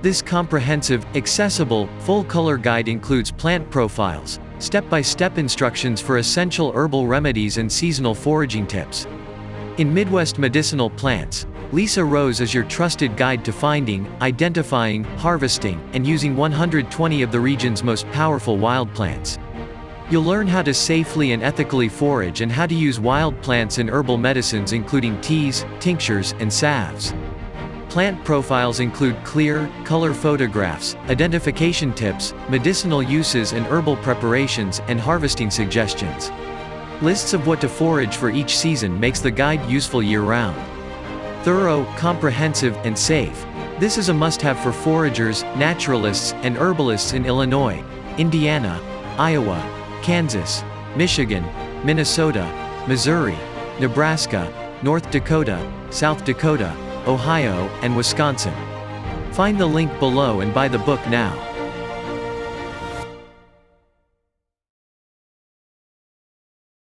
This comprehensive, accessible, full-color guide includes plant profiles, step-by-step instructions for essential herbal remedies and seasonal foraging tips. In Midwest Medicinal Plants, Lisa Rose is your trusted guide to finding, identifying, harvesting, and using 120 of the region's most powerful wild plants. You'll learn how to safely and ethically forage and how to use wild plants in herbal medicines including teas, tinctures, and salves. Plant profiles include clear, color photographs, identification tips, medicinal uses and herbal preparations, and harvesting suggestions. Lists of what to forage for each season makes the guide useful year-round. Thorough, comprehensive, and safe. This is a must-have for foragers, naturalists, and herbalists in Illinois, Indiana, Iowa, Kansas, Michigan, Minnesota, Missouri, Nebraska, North Dakota, South Dakota, Ohio, and Wisconsin. Find the link below and buy the book now.